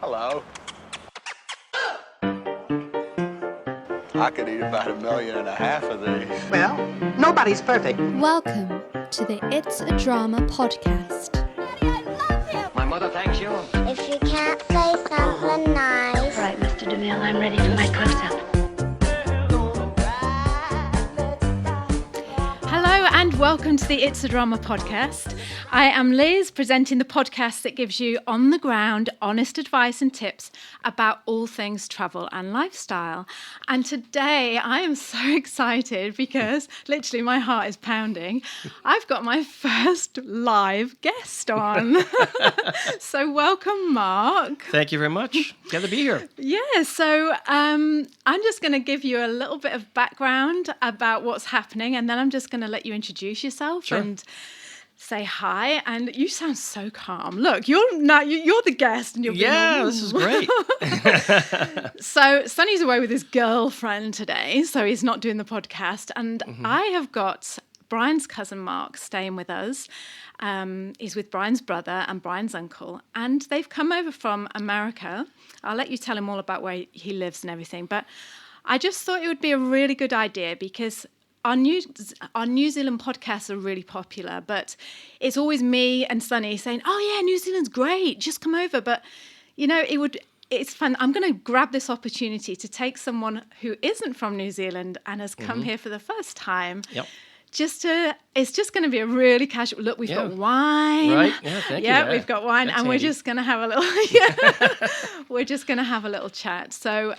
Hello. I could eat about 1.5 million of these. Well, nobody's perfect. Welcome to the It's a Drama podcast. Daddy, I love him. My mother thanks you. If you can't say something nice. All right, Mr. DeMille, I'm ready for my close-up. Hello and welcome to the It's a Drama podcast. I am Liz, presenting the podcast that gives you on-the-ground, honest advice and tips about all things travel and lifestyle. And today I am so excited because literally my heart is pounding. I've got my first live guest on. So welcome, Mark. Thank you very much. Glad to be here. Yeah, so I'm just going to give you a little bit of background about what's happening, and then I'm just going to let you introduce yourself and say hi. And you sound so calm. Look, you're the guest, and you're This is great. So Sonny's away with his girlfriend today, so he's not doing the podcast, and I have got Brian's cousin Mark staying with us. He's with Brian's brother and Brian's uncle, and they've come over from America. I'll let you tell him all about where he lives and everything, but I just thought it would be a really good idea because our New Zealand podcasts are really popular, but it's always me and Sonny saying, "Oh yeah, New Zealand's great, just come over." But you know, it's fun. I'm going to grab this opportunity to take someone who isn't from New Zealand and has come here for the first time. Yep. It's just going to be a really casual look. We've got wine, right? Yeah, thank you. Yeah, we've got wine, That's and we're handy. just going to have a little. We're just going to have a little chat. So,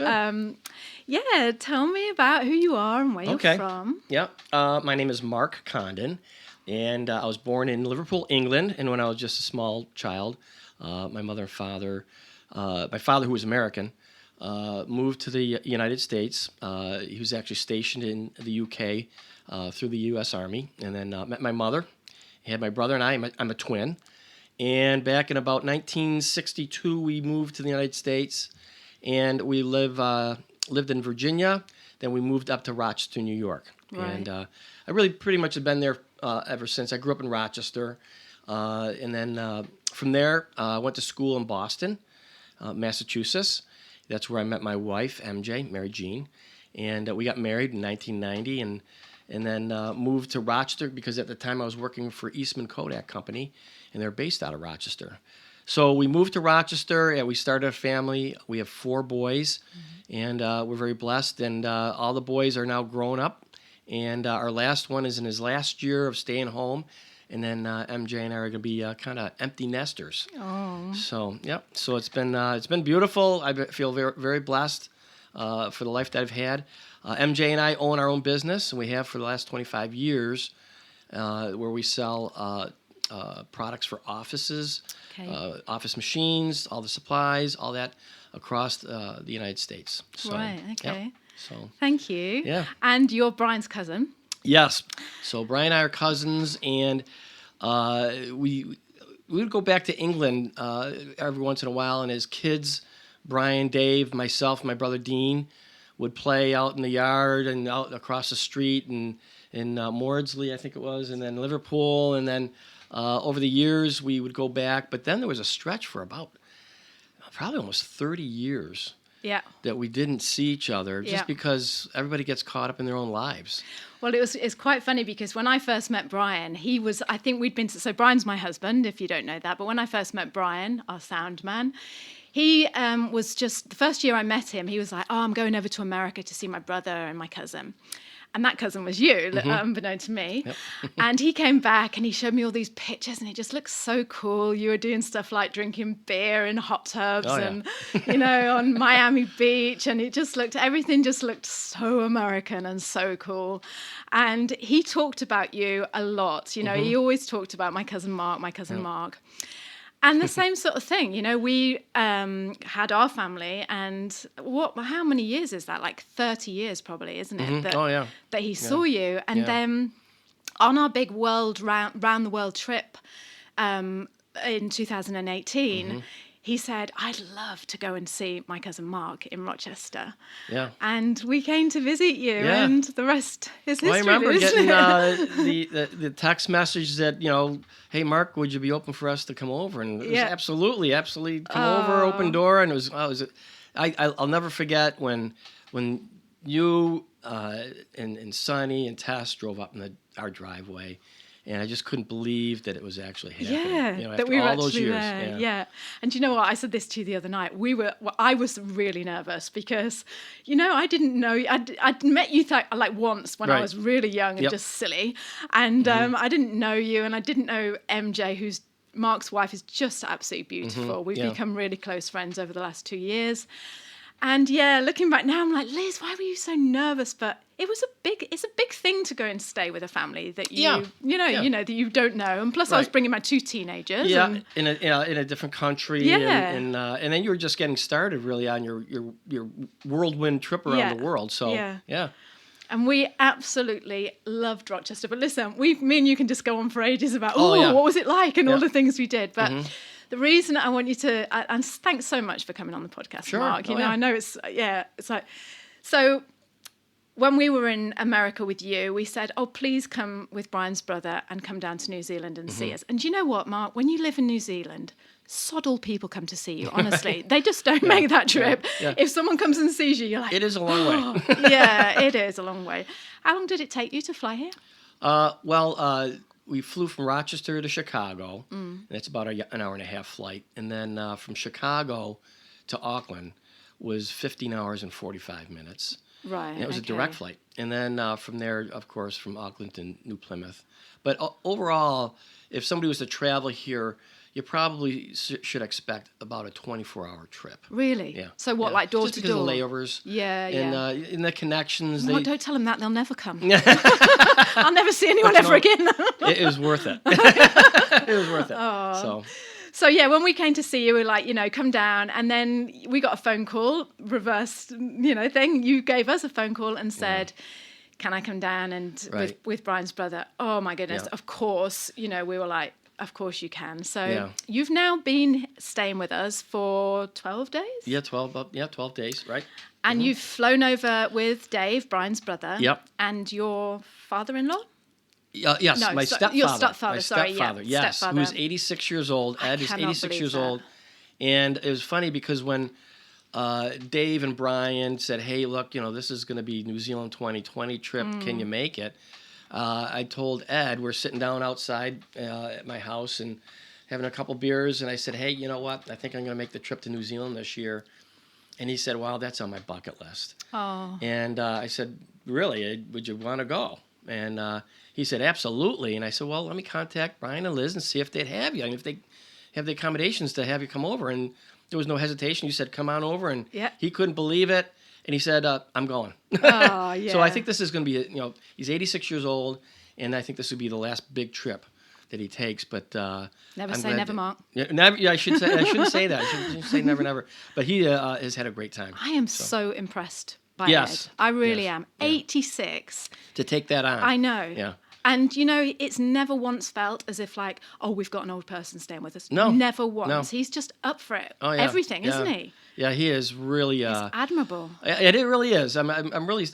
tell me about who you are and where you're from. Yeah. My name is Mark Condon, and I was born in Liverpool, England. And when I was just a small child, my mother and father, my father, who was American, moved to the United States. He was actually stationed in the UK. Through the U.S. Army, and then met my mother. He had my brother and I'm a twin. And back in about 1962, we moved to the United States, and we lived in Virginia. Then we moved up to Rochester, New York. Right. And I really pretty much have been there ever since. I grew up in Rochester, and then from there, I went to school in Boston, Massachusetts. That's where I met my wife, MJ, Mary Jean. And we got married in 1990, and then moved to Rochester because at the time I was working for Eastman Kodak Company, and they're based out of Rochester. So we moved to Rochester, and we started a family. We have 4 boys, and we're very blessed. And all the boys are now grown up, and our last one is in his last year of staying home. And then MJ and I are going to be kind of empty nesters. Oh. So, yep. So it's been beautiful. I feel very, very blessed for the life that I've had. MJ and I own our own business, and we have for the last 25 years, where we sell products for offices, office machines, all the supplies, all that across the United States. So, Right, okay. Yep. So, Thank you. Yeah. And you're Brian's cousin. yes. So Brian and I are cousins, and we would go back to England every once in a while, and as kids, Brian, Dave, myself, my brother Dean would play out in the yard and out across the street and in Maudsley, I think it was, and then Liverpool. And then over the years, we would go back. But then there was a stretch for about probably almost 30 years that we didn't see each other just because everybody gets caught up in their own lives. Well, it's quite funny because when I first met Brian, I think we'd been, so Brian's my husband, if you don't know that, but when I first met Brian, our sound man, he was just, the first year I met him, he was like, "Oh, I'm going over to America to see my brother and my cousin." And that cousin was you, unbeknown to me. Yep. And he came back and he showed me all these pictures, and it just looked so cool. You were doing stuff like drinking beer in hot tubs and, on Miami Beach. And everything just looked so American and so cool. And he talked about you a lot. He always talked about my cousin Mark. And the same sort of thing, we had our family, and how many years is that? Like 30 years probably, isn't it? That he saw you. And then on our big round the world trip in 2018, he said, I'd love to go and see my cousin Mark in Rochester. Yeah. And we came to visit you, Yeah. and the rest is history. Well, I remember isn't getting it? the text message that, hey, Mark, would you be open for us to come over? And it was absolutely come over, open door. And I'll never forget when you and Sonny and Tess drove up in our driveway. And I just couldn't believe that it was actually happening. Yeah, after that we were all those actually years. there. Yeah. And you know what? I said this to you the other night. I was really nervous because, I didn't know. I'd met you once when I was really young and just silly. And I didn't know you, and I didn't know MJ, who's Mark's wife, is just absolutely beautiful. We've become really close friends over the last 2 years. And looking back now, I'm like, Liz, why were you so nervous? But it's a big thing to go and stay with a family that that you don't know. And plus, I was bringing my 2 teenagers. Yeah, and, in a different country. Yeah. And then you were just getting started really on your whirlwind trip around the world. So yeah. And we absolutely loved Rochester. But listen, me and you can just go on for ages about what was it like and all the things we did. But the reason I want you to, and thanks so much for coming on the podcast, Mark. I know it's like, so when we were in America with you, we said, please come with Brian's brother and come down to New Zealand and see us. And you know what, Mark? When you live in New Zealand, sod all people come to see you, honestly. They just don't make that trip. Yeah. If someone comes and sees you, you're like... It is a long way. Yeah, it is a long way. How long did it take you to fly here? We flew from Rochester to Chicago, and it's about an hour and a half flight. And then from Chicago to Auckland was 15 hours and 45 minutes. Right. And it was a direct flight. And then from there, of course, from Auckland to New Plymouth. But overall, if somebody was to travel here, you probably should expect about a 24-hour trip. Really? Yeah. So what, like door just to because door? of layovers. Yeah, and the connections. Well, don't tell them that. They'll never come. I'll never see anyone ever again. It was worth it. It was worth it. Oh. So yeah, when we came to see you, we were like, come down. And then we got a phone call, reverse, thing. You gave us a phone call and said, can I come down and with Brian's brother? Oh my goodness. Yeah. Of course, we were like, of course you can. So you've now been staying with us for 12 days? Yeah, 12 days, right. And you've flown over with Dave, Brian's brother. Yep. And your father-in-law? Yes, my stepfather. Your stepfather, my sorry. Stepfather, yes, stepfather. who's 86 years old. Ed is 86 years old. And it was funny because when Dave and Brian said, hey, look, this is going to be New Zealand 2020 trip. Can you make it? I told Ed, we're sitting down outside at my house and having a couple beers. And I said, hey, you know what? I think I'm going to make the trip to New Zealand this year. And he said, wow, that's on my bucket list. Oh. And I said, really? Would you want to go? And he said, absolutely. And I said, well, let me contact Brian and Liz and see if they'd have you. I mean, if they have the accommodations to have you come over. And there was no hesitation. You said, come on over. And he couldn't believe it. And he said, I'm going. Oh, yeah. So I think this is going to be, he's 86 years old. And I think this would be the last big trip that he takes. But never say never, Mark. Yeah, never. Yeah, I shouldn't say that. I shouldn't say never, never. But he has had a great time. I am so impressed by Ed. I really am. Yeah. 86. To take that on. I know. Yeah. And, it's never once felt as if like, we've got an old person staying with us. No. Never once. No. He's just up for it. Oh, yeah. Everything, yeah. isn't he? Yeah, he is really... It's admirable. It really is. I'm really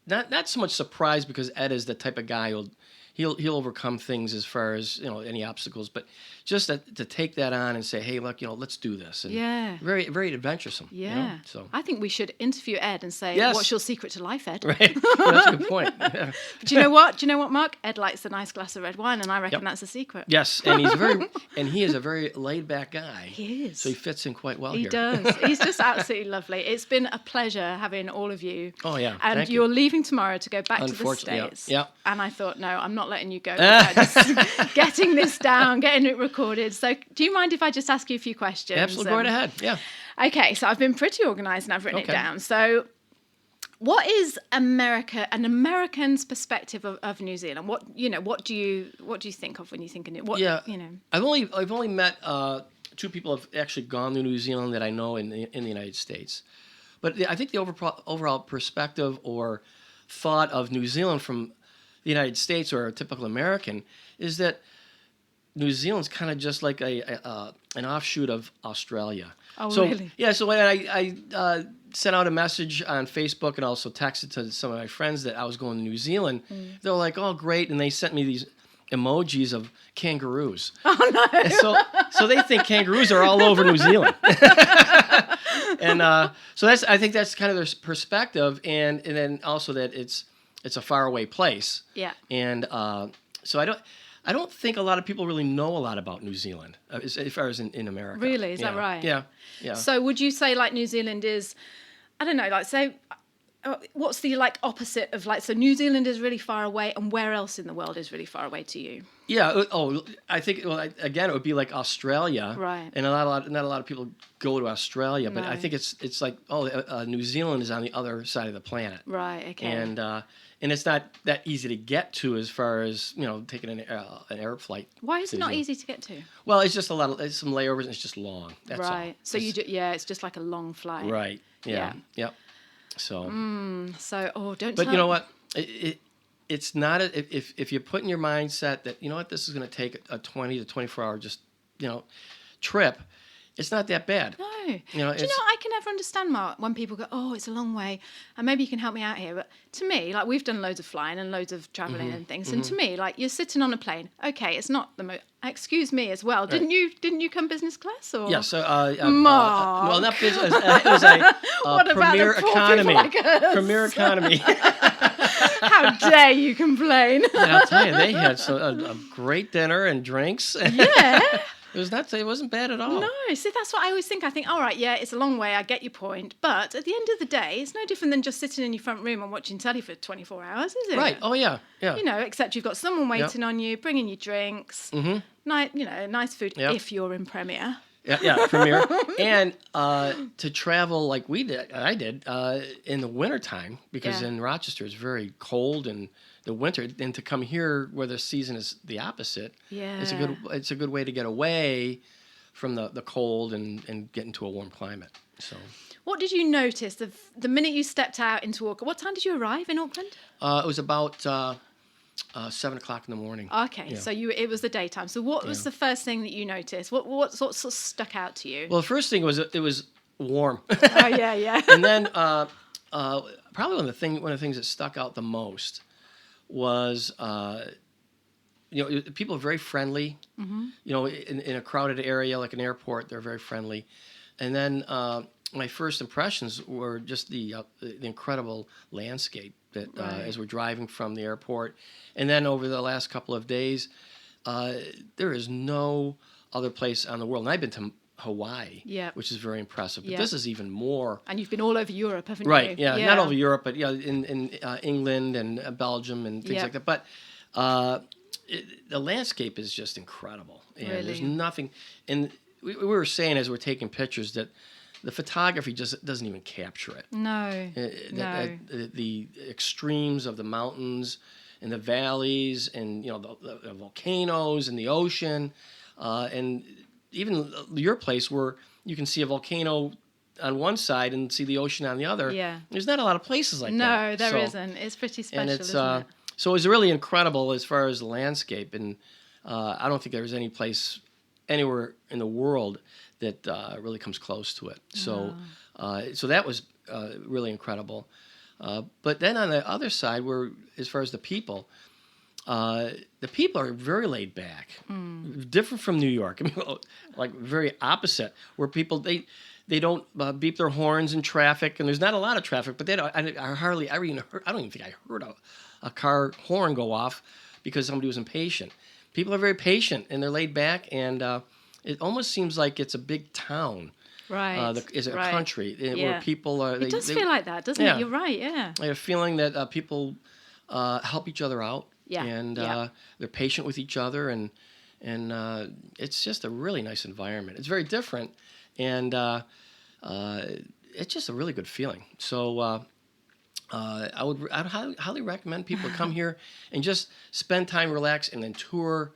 not so much surprised because Ed is the type of guy he'll overcome things as far as any obstacles, but just to take that on and say, hey, look, let's do this. And very, very adventuresome. Yeah. So I think we should interview Ed and say, what's your secret to life, Ed? Right. Well, that's a good point. Yeah. But do you know what, Mark? Ed likes a nice glass of red wine, and I reckon that's the secret. Yes, and he is a very laid back guy. He is. So he fits in quite well here. He does. He's just absolutely lovely. It's been a pleasure having all of you. Oh yeah. And Thank you're you. leaving tomorrow to go back to the States. Yeah. And I thought, no, I'm not letting you go without just getting this down, getting it recorded. So do you mind if I just ask you a few questions? Absolutely, go right ahead. Yeah. Okay, so I've been pretty organised and I've written it down. So what is an American's perspective of New Zealand? What do you think of when you think of it? I've only met two people who have actually gone to New Zealand that I know in the United States. But I think the overall perspective or thought of New Zealand from the United States or a typical American is that New Zealand's kind of just like an offshoot of Australia. Oh, so, really? Yeah, so when I sent out a message on Facebook and also texted to some of my friends that I was going to New Zealand, they were like, oh, great. And they sent me these emojis of kangaroos. Oh, no. And so they think kangaroos are all over New Zealand. And so I think that's kind of their perspective. And then also that it's a faraway place. Yeah. And so I don't think a lot of people really know a lot about New Zealand as far as in America. Really? Is that right? Yeah. Yeah. So would you say like New Zealand is, I don't know, like say, what's the like opposite of like, so New Zealand is really far away, and where else in the world is really far away to you? Yeah. Oh, I think, well, again, it would be like Australia. Right. And not a lot of people go to Australia, but No. I think it's like, New Zealand is on the other side of the planet. Right, okay. And it's not that easy to get to as far as, taking an air flight. Why is to it New not Zealand. easy to get to? Well, it's just it's some layovers and it's just long. That's all. Right. So it's just like a long flight. Right. Yeah. Yeah. Yep. So. So, don't But tell you know what? It's not if you put in your mindset that this is going to take a 20 to 24 hour trip. It's not that bad. No. You Do you know, I can never understand, Mark, when people go, oh, it's a long way, and maybe you can help me out here. But to me, like, we've done loads of flying and loads of traveling and things. And to me, like, you're sitting on a plane. Okay, it's not the most. Excuse me as well. Didn't you come business class or? Yeah. So. Mark. Well, not business. It was a What about premier the poor economy. people like us? Premier economy. How dare you complain? And I'll tell you, they had a great dinner and drinks. Yeah. It wasn't bad at all. No, see, that's what I always think. I think, all right, yeah, it's a long way. I get your point. But at the end of the day, it's no different than just sitting in your front room and watching telly for 24 hours, is it? Right. Oh, yeah. Yeah. Except you've got someone waiting on you, bringing you drinks, nice food if you're in Premier. Yeah, Premier. And to travel like I did in the wintertime, because in Rochester it's very cold in the winter, and to come here where the season is the opposite, it's a good way to get away from the cold and get into a warm climate. So. What did you notice the minute you stepped out into Auckland? What time did you arrive in Auckland? It was about 7:00 in the morning. Okay, so it was the daytime. So what was the first thing that you noticed? What sort of stuck out to you? Well, the first thing was it was warm. Oh yeah. And then probably one of the things that stuck out the most was people are very friendly. Mm-hmm. In a crowded area like an airport, they're very friendly. And then my first impressions were just the incredible landscape that as we're driving from the airport. And then over the last couple of days, there is no other place on the world. And I've been to Hawaii, which is very impressive. But this is even more. And you've been all over Europe, haven't you? Right, yeah. Not over Europe, but in England and Belgium and things like that. But the landscape is just incredible. And really? There's nothing. And we were saying as we're taking pictures that the photography just doesn't even capture it. No. The extremes of the mountains and the valleys and the volcanoes and the ocean and even your place where you can see a volcano on one side and see the ocean on the other. Yeah. There's not a lot of places like that. No, there isn't. It's pretty special, and isn't it? So it was really incredible as far as the landscape, and I don't think there's any place anywhere in the world that really comes close to it. So so that was really incredible. But then on the other side, as far as the people are very laid back, different from New York. I mean, like very opposite, where people they don't beep their horns in traffic, and there's not a lot of traffic. But I hardly ever even heard. I don't even think I heard a car horn go off because somebody was impatient. People are very patient and they're laid back, and it almost seems like it's a big town. Right. Is a country where people are. It does feel like that, doesn't it? You're right. Yeah. I have a feeling that people help each other out. Yeah. And they're patient with each other, and it's just a really nice environment. It's very different, and it's just a really good feeling. So I'd highly recommend people come here and just spend time, relax, and then tour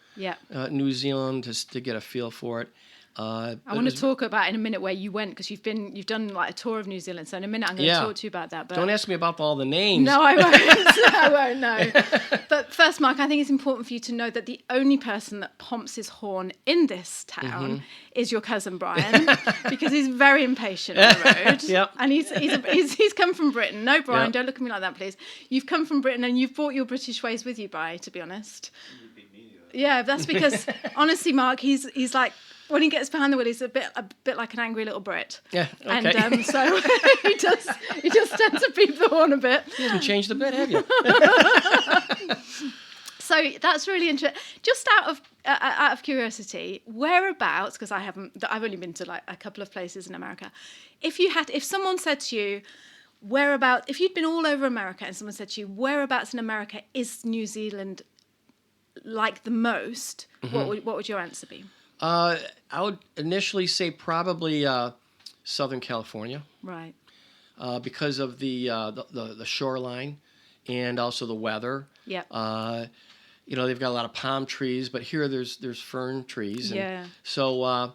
New Zealand to get a feel for it. I want to talk about in a minute where you went, because you've done like a tour of New Zealand. So in a minute I'm going to talk to you about that. But don't ask me about all the names. No, I won't. I won't. No. But first, Mark, I think it's important for you to know that the only person that pomps his horn in this town is your cousin Brian, because he's very impatient on the road. Yep. And he's come from Britain. No, Brian, Yep. don't look at me like that, please. You've come from Britain and you've brought your British ways with you, Brian. To be honest. Yeah, that's because honestly, Mark, he's like. When he gets behind the wheel, he's a bit like an angry little Brit. Yeah, okay. And so he does tend to beep the horn a bit. You haven't changed a bit, have you? So that's really interesting. Just out of curiosity, whereabouts? Because I've only been to like a couple of places in America. If someone said to you, whereabouts? If you'd been all over America and someone said to you, whereabouts in America is New Zealand like the most? What would your answer be? I would initially say probably Southern California. Right. Because of the shoreline and also the weather. Yeah. They've got a lot of palm trees, but here there's fern trees. And Yeah. So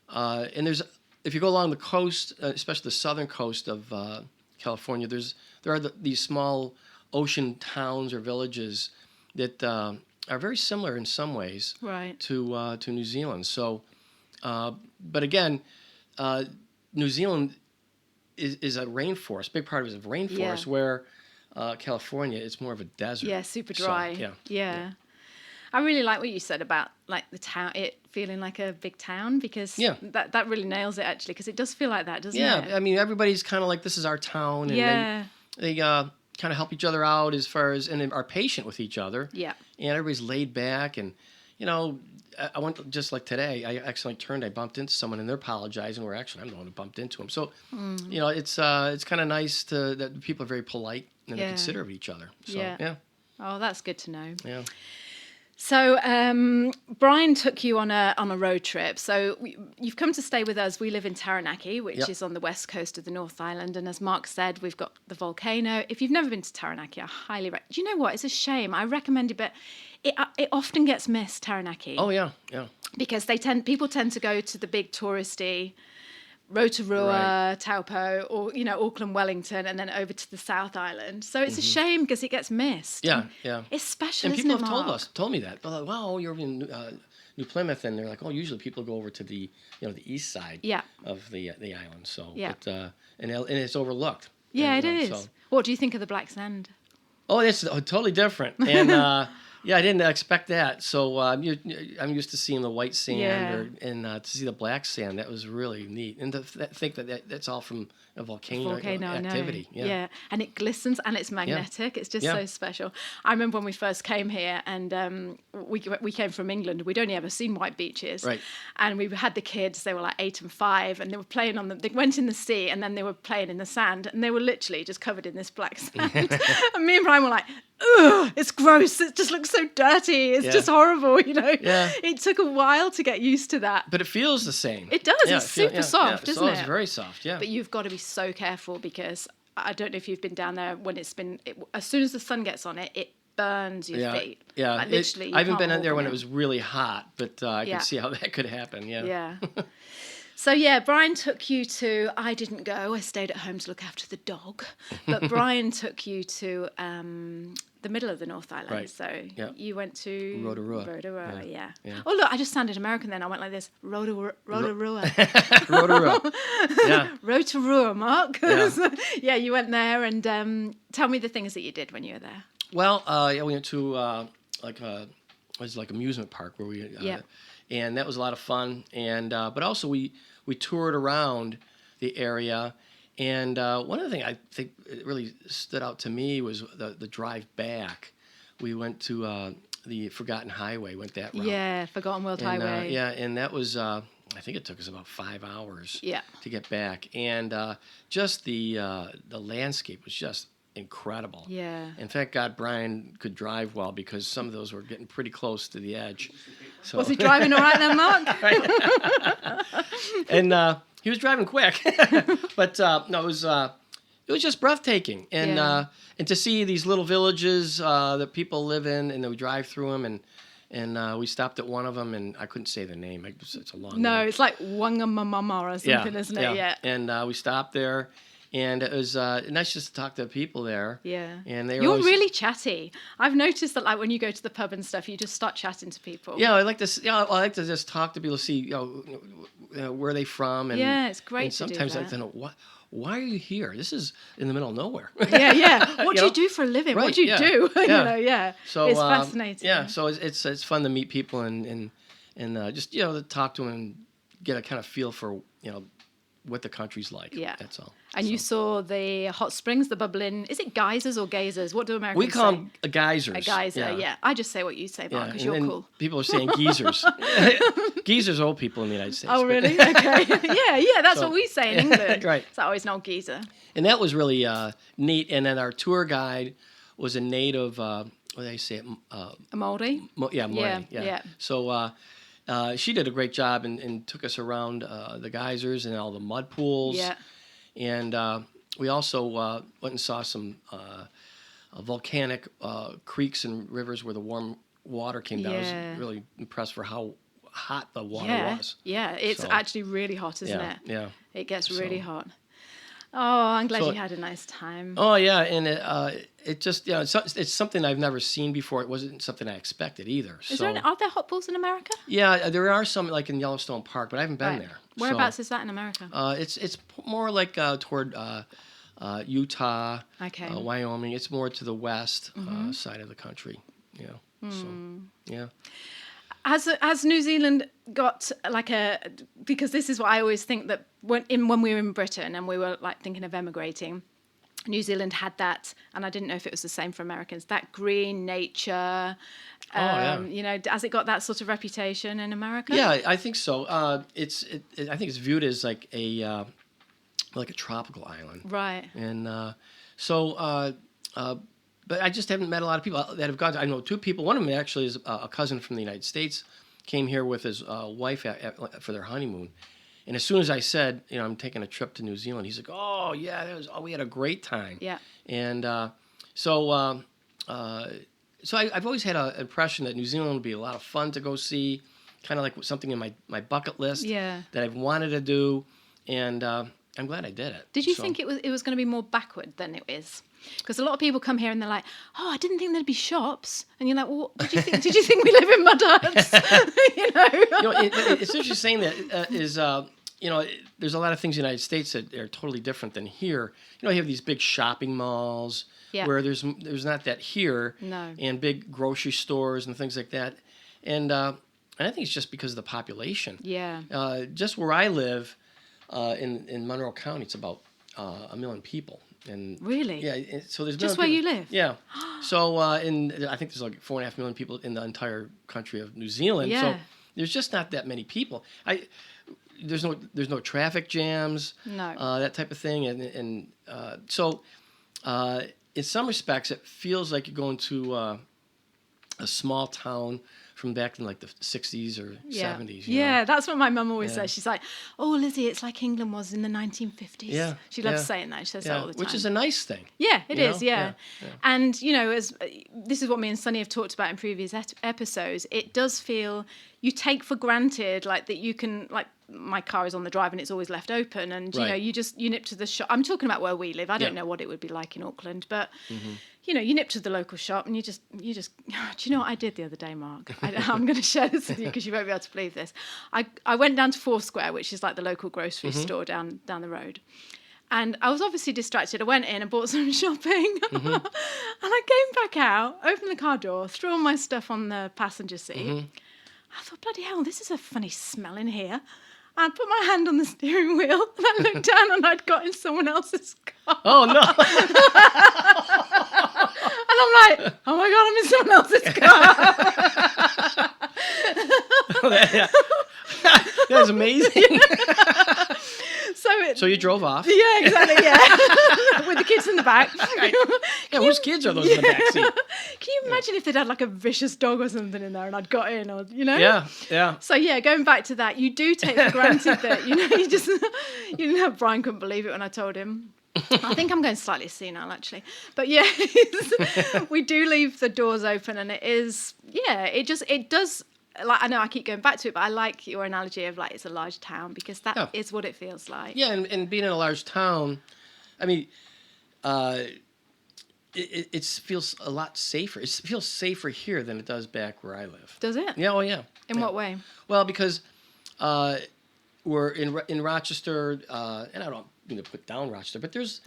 and if you go along the coast, especially the southern coast of California, there are these small ocean towns or villages that are very similar in some ways. Right. To New Zealand. So, but again, New Zealand is a rainforest. Big part of it is a rainforest, where California is more of a desert. Yeah, super dry. So, yeah. I really like what you said about like the town, it feeling like a big town, because that really nails it actually, because it does feel like that, doesn't it? Yeah, I mean everybody's kind of like, this is our town, and they kind of help each other out as far as, and are patient with each other. Yeah. And everybody's laid back, and I went just like today. I accidentally turned. I bumped into someone, and they're apologizing. Where actually I'm the one who bumped into them. So, it's kind of nice that people are very polite and they're considerate of each other. So, yeah. Oh, that's good to know. Yeah. So Brian took you on a road trip. So you've come to stay with us. We live in Taranaki, which is on the west coast of the North Island. And as Mark said, we've got the volcano. If you've never been to Taranaki, I highly recommend. Do you know what? It's a shame. I recommend it, but it often gets missed, Taranaki. Oh yeah. Because people tend to go to the big touristy Rotorua, Taupo, or Auckland, Wellington, and then over to the South Island. So it's a shame because it gets missed. Yeah. It's special, and isn't it, people have Mark? told me that. They're like, wow, you're in New Plymouth, and they're like, oh, usually people go over to the the east side of the island. So, but, and it's overlooked. Yeah, it is. So. What do you think of the black sand? Oh, it's totally different, and. Yeah, I didn't expect that. So I'm used to seeing the white sand, and to see the black sand, that was really neat. And to think that's all from a volcano activity. Yeah, and it glistens and it's magnetic. It's just so special. I remember when we first came here, and we came from England. We'd only ever seen white beaches, right? And we had the kids. They were like 8 and 5, and they were playing on They went in the sea, and then they were playing in the sand, and they were literally just covered in this black sand. And me and Brian were like, ugh, it's gross. It just looks so dirty. It's just horrible, Yeah. It took a while to get used to that. But it feels the same. It does. It's super soft, isn't it? It's very soft, yeah. But you've got to be so careful, because I don't know if you've been down there when as soon as the sun gets on it, it burns your feet. Yeah, like, literally. I haven't been in there when it was really hot, but I can see how that could happen, Yeah. So, Brian took you to, I didn't go, I stayed at home to look after the dog, but Brian took you to the middle of the North Island. Right. So you went to Rotorua. Yeah. Oh, look, I just sounded American then. I went like this, Rotorua. Rotorua. Yeah. Rotorua, Mark. Yeah. You went there, and tell me the things that you did when you were there. Well, we went to it was like amusement park where we and that was a lot of fun. And but also we toured around the area, and one of the things I think really stood out to me was the drive back. We went to the Forgotten Highway, went that route. Yeah, Forgotten World Highway. And that was I think it took us about 5 hours to get back, and just the landscape was just incredible. Yeah. In fact, God, Brian could drive well, because some of those were getting pretty close to the edge. So. Was he driving all right then, Mark? And he was driving quick, but no, it was just breathtaking, and to see these little villages that people live in, and then we drive through them, And we stopped at one of them, and I couldn't say the name. It's a long No, name. it's like Wangamamama or something, isn't it? Yeah. And we stopped there, and it was nice just to talk to the people there. Yeah. And they were You're always, really chatty. I've noticed that, like, when you go to the pub and stuff, you just start chatting to people. Yeah, I like this. Yeah, I like to just talk to people, see where are they from, and Yeah, it's great And to do sometimes I that. think, why are you here? This is in the middle of nowhere. Yeah. What do know? you do for a living? Right, What do you yeah, do? yeah. So it's fascinating. Yeah, so it's fun to meet people and just to talk to them and get a kind of feel for what the country's like. Yeah. That's all. And you saw the hot springs, the bubbling. Is it geysers or geysers? What do Americans say? We call them geysers. A geyser, yeah. I just say what you say, Mark, because you're and cool. People are saying geezers. Geezers are old people in the United States. Oh, really? Okay. yeah, that's what we say in England. Right. It's always an old geezer. And that was really neat. And then our tour guide was a native, what do they say? A Māori? Māori. Yeah. So she did a great job and took us around the geysers and all the mud pools. Yeah. And we also went and saw some volcanic creeks and rivers where the warm water came down. I Yeah. was really impressed for how hot the water was. Yeah, it's So- actually really hot, isn't Yeah, it? yeah. It gets really So- hot. Oh, I'm glad So- you had a nice time. Oh yeah, and it just it's something I've never seen before. It wasn't something I expected either. Are there hot pools in America? Yeah, there are some like in Yellowstone Park, but I haven't been Right. there. Whereabouts is that in America? It's more like toward Utah, Okay. Wyoming. It's more to the west side of the country. Yeah. So yeah. Has New Zealand got like because this is what I always think that when we were in Britain and we were like thinking of emigrating, New Zealand had that, and I didn't know if it was the same for Americans, that green nature. Has it got that sort of reputation in America? Yeah, I think so. I think it's viewed as like a tropical island. Right. And but I just haven't met a lot of people that have gone. I know two people. One of them actually is a cousin from the United States. Came here with his wife for their honeymoon. And as soon as I said, I'm taking a trip to New Zealand, he's like, "Oh yeah, we had a great time." Yeah. And so I've always had an impression that New Zealand would be a lot of fun to go see, kind of like something in my bucket list Yeah. that I've wanted to do, and I'm glad I did it. Did you think it was going to be more backward than it is? Because a lot of people come here and they're like, "Oh, I didn't think there'd be shops," and you're like, "Well, did you think? Did you think we live in mud huts?" It's interesting saying that there's a lot of things in the United States that are totally different than here. You have these big shopping malls Yeah. where there's not that here, No. and big grocery stores and things like that, and I think it's just because of the population. Yeah. Just where I live in Monroe County, it's about 1 million people. And Really? Yeah. So there's Just million where you people- live? Yeah. So I think there's like 4.5 million people in the entire country of New Zealand. Yeah. So there's just not that many people. There's no traffic jams. No. That type of thing, so in some respects it feels like you're going to a small town from back in like the 60s or 70s. Yeah, that's what my mum always Yeah. says. She's like, "Oh, Lizzie, it's like England was in the 1950s." Yeah, She loves yeah. saying that. She says that Yeah, all the time. which is a nice thing. Yeah, it You is. know? Yeah. Yeah. And as this is what me and Sunny have talked about in previous episodes, it does feel you take for granted like that you can like my car is on the drive and it's always left open, and Right. you nip to the shop. I'm talking about where we live. I don't Yeah. Mm-hmm. know what it would be like in Auckland, but you nip to the local shop and you just. Do you know what I did the other day, Mark? I'm going to share this with you because you won't be able to believe this. I went down to Foursquare, which is like the local grocery store down the road. And I was obviously distracted. I went in and bought some shopping. And I came back out, opened the car door, threw all my stuff on the passenger seat. I thought, bloody hell, this is a funny smell in here. I put my hand on the steering wheel and I looked down and I'd got in someone else's car. Oh no! And I'm like, oh my God, I'm in someone else's car. That's amazing. So So you drove off. yeah, exactly, yeah. With the kids in the back. Yeah, whose kids are those in the back seat? Can you imagine if they'd had like a vicious dog or something in there and I'd got in, or Yeah. So yeah, going back to that, you do take for granted that you know Brian couldn't believe it when I told him. I think I'm going slightly senile, actually. But yeah, we do leave the doors open, and it is, it does. Like, I know I keep going back to it, but I like your analogy of like it's a large town, because that is what it feels like. Yeah, and being in a large town, I mean, it feels a lot safer. It feels safer here than it does back where I live. Does it? Yeah, oh yeah. In what way? Well, because we're in Rochester, and I don't mean to put down Rochester, but there's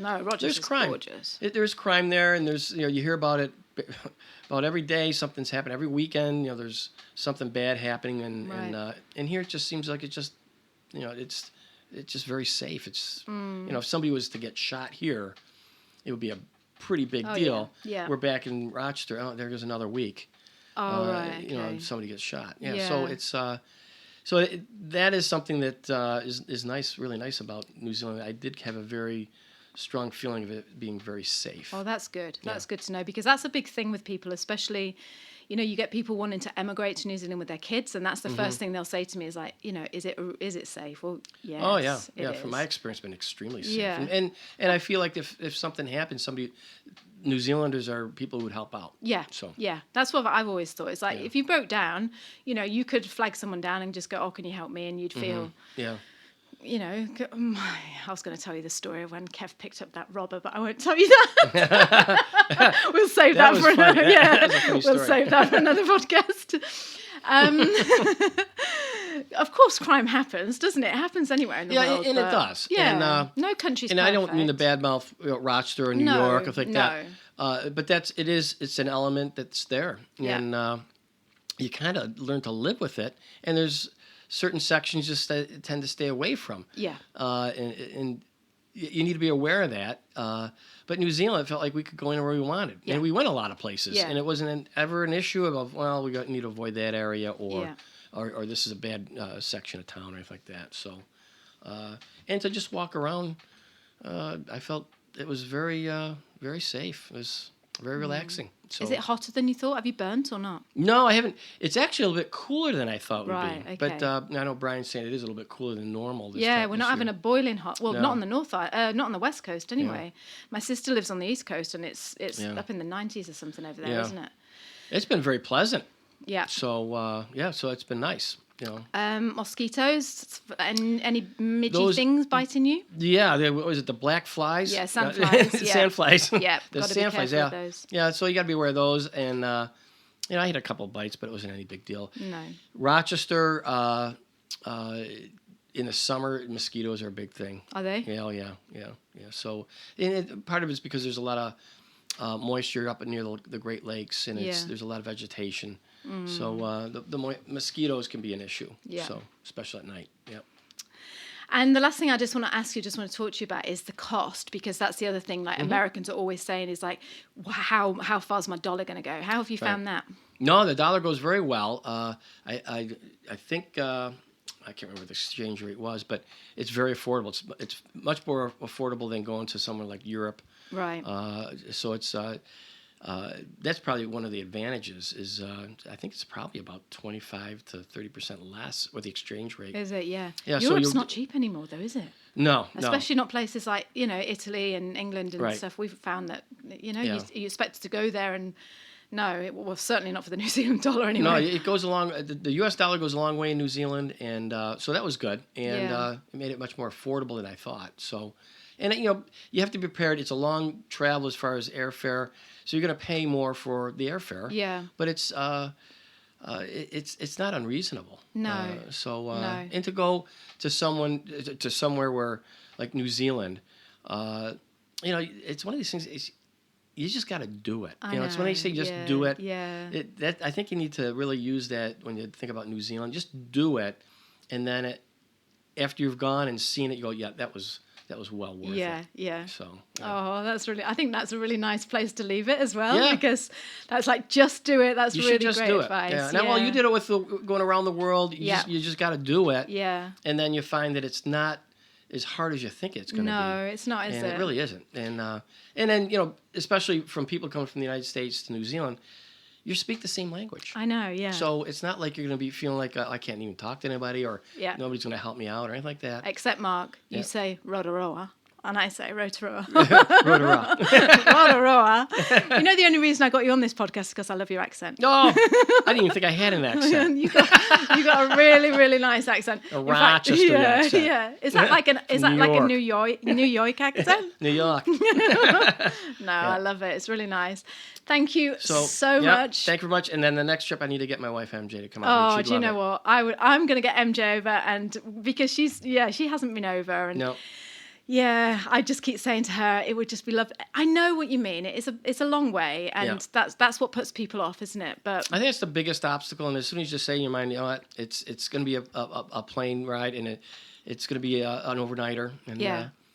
crime. Gorgeous. There's crime there, and there's you hear about it about every day. Something's happening every weekend. There's something bad happening, and here it just seems like it's just very safe. It's if somebody was to get shot here, it would be a pretty big deal. Yeah. We're back in Rochester. Oh, there goes another week. Oh, right. Okay. Somebody gets shot. Yeah. Yeah. So it's that is something that is nice, really nice about New Zealand. I did have a very strong feeling of it being very safe. Oh, that's good. That's good to know, because that's a big thing with people, especially, you get people wanting to emigrate to New Zealand with their kids, and that's the first thing they'll say to me is like, is it safe? Well, yes. Oh yeah. From my experience, it's been extremely safe. Yeah. And I feel like if something happens, New Zealanders are people who would help out. Yeah. So yeah, that's what I've always thought. It's like if you broke down, you could flag someone down and just go, "Oh, can you help me?" And you'd feel. Yeah. I was going to tell you the story of when Kev picked up that robber, but I won't tell you that. We'll save that for another. We'll save that for another podcast. Of course, crime happens, doesn't it? It happens anywhere in the world. Yeah, and it does. Yeah, And, no country's and perfect. I don't mean to badmouth Rochester or New York or like that. But it's an element that's there, and you kind of learn to live with it. And there's certain sections just tend to stay away from. Yeah. And you need to be aware of that. But New Zealand, it felt like we could go anywhere we wanted. Yeah. And we went a lot of places. Yeah. And it wasn't ever an issue of, we need to avoid that area or this is a bad section of town or anything like that. So, and to just walk around, I felt it was very, very safe. It was very relaxing. So, is it hotter than you thought? Have you burnt or not? No, I haven't. It's actually a little bit cooler than I thought it would be. Okay. But I know Brian's saying it is a little bit cooler than normal. We're not having a boiling hot. Well, not on the not on the west coast anyway. Yeah. My sister lives on the east coast, and it's up in the 90s or something over there, isn't it? It's been very pleasant. Yeah. So so it's been nice. Mosquitoes and any midgy things biting you? Yeah, was it the black flies? Yeah, sandflies. Sandflies. Yeah, the gotta sandflies. Be careful with those. Yeah. So you got to be aware of those, and I had a couple of bites, but it wasn't any big deal. No. Rochester, in the summer, mosquitoes are a big thing. Are they? Yeah. So part of it's because there's a lot of moisture up near the Great Lakes, and there's a lot of vegetation. So the mosquitoes can be an issue. Yeah. So especially at night. Yeah. And the last thing I just want to talk to you about is the cost, because that's the other thing. Like Americans are always saying is like, how far's my dollar going to go? How have you found that? No, the dollar goes very well. I think I can't remember what the exchange rate was, but it's very affordable. It's much more affordable than going to somewhere like Europe. Right. So it's. That's probably one of the advantages is I think it's probably about 25 to 30% less with the exchange rate. Is it? Yeah. Yeah. Europe's not cheap anymore, though, is it? No. Especially not places like Italy and England and stuff. We've found that you expect to go there and no, it was certainly not for the New Zealand dollar anyway. No, it goes along. The U.S. dollar goes a long way in New Zealand, and so that was good, and it made it much more affordable than I thought. So. And you have to be prepared. It's a long travel as far as airfare, so you're going to pay more for the airfare. Yeah. But it's not unreasonable. No. And to go to somewhere where like New Zealand, it's one of these things. You just got to do it. It's when they say just do it. Yeah. I think you need to really use that when you think about New Zealand. Just do it, and then after you've gone and seen it, you go, yeah, that was well worth it. Yeah. So. Oh, I think that's a really nice place to leave it as well, because that's like, just do it. That's really great advice. Yeah. Now, well, you did it with going around the world. You just got to do it. Yeah. And then you find that it's not as hard as you think it's going to be. No, it's not, is it? And it really isn't. And then, especially from people coming from the United States to New Zealand, you speak the same language. I know, yeah. So it's not like you're going to be feeling like I can't even talk to anybody or nobody's going to help me out or anything like that. Except, Mark, you say Rotorua And I say Rotorua. Rotorua. Rotorua. You know, the only reason I got you on this podcast is because I love your accent. No, I didn't even think I had an accent. you got a really, really nice accct. A Rochester accent. Yeah. Is that like a New York accent? New York. No, I love it. It's really nice. Thank you so much. Thank you very much. And then the next trip, I need to get my wife MJ to come Oh, over. do you know what? I'm going to get MJ over, and because she hasn't been over, and no. Yeah, I just keep saying to her, it would just be lovely. I know what you mean. It's a long way, and that's what puts people off, isn't it? But I think it's the biggest obstacle. And as soon as you say in your mind, you know what, it's going to be a plane ride, and it's going to be an overnighter. And,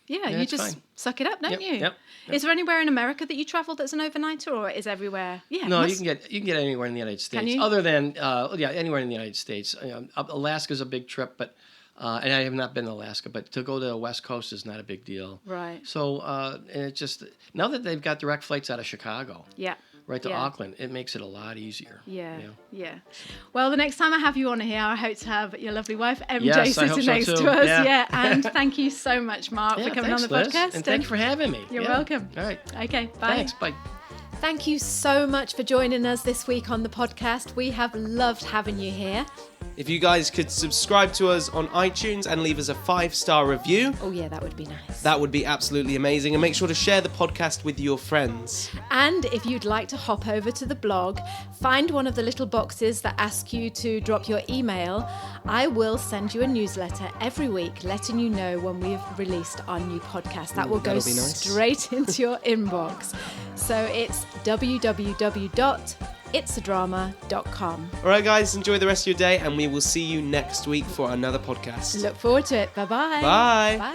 you just suck it up, don't you? Yep. Is there anywhere in America that you travel that's an overnighter, or is everywhere? Yeah. No, you can get anywhere in the United States. Can you? Other than anywhere in the United States. Alaska's a big trip, but. And I have not been to Alaska, but to go to the West Coast is not a big deal. Right. So, and it just, now that they've got direct flights out of Chicago, right to Auckland, it makes it a lot easier. Yeah. Well, the next time I have you on here, I hope to have your lovely wife, MJ, sitting next to us. Yeah. And thank you so much, Mark, for coming on the podcast. Liz. And thank you for having me. You're welcome. All right. Okay, bye. Thanks, bye. Thank you so much for joining us this week on the podcast. We have loved having you here. If you guys could subscribe to us on iTunes and leave us a 5-star review. Oh yeah, that would be nice. That would be absolutely amazing. And make sure to share the podcast with your friends. And if you'd like to hop over to the blog, find one of the little boxes that ask you to drop your email. I will send you a newsletter every week letting you know when we've released our new podcast. That will go straight into your inbox. So it's www.itsadrama.com. All right, guys, enjoy the rest of your day, and we will see you next week for another podcast. Look forward to it. Bye-bye. Bye. Bye.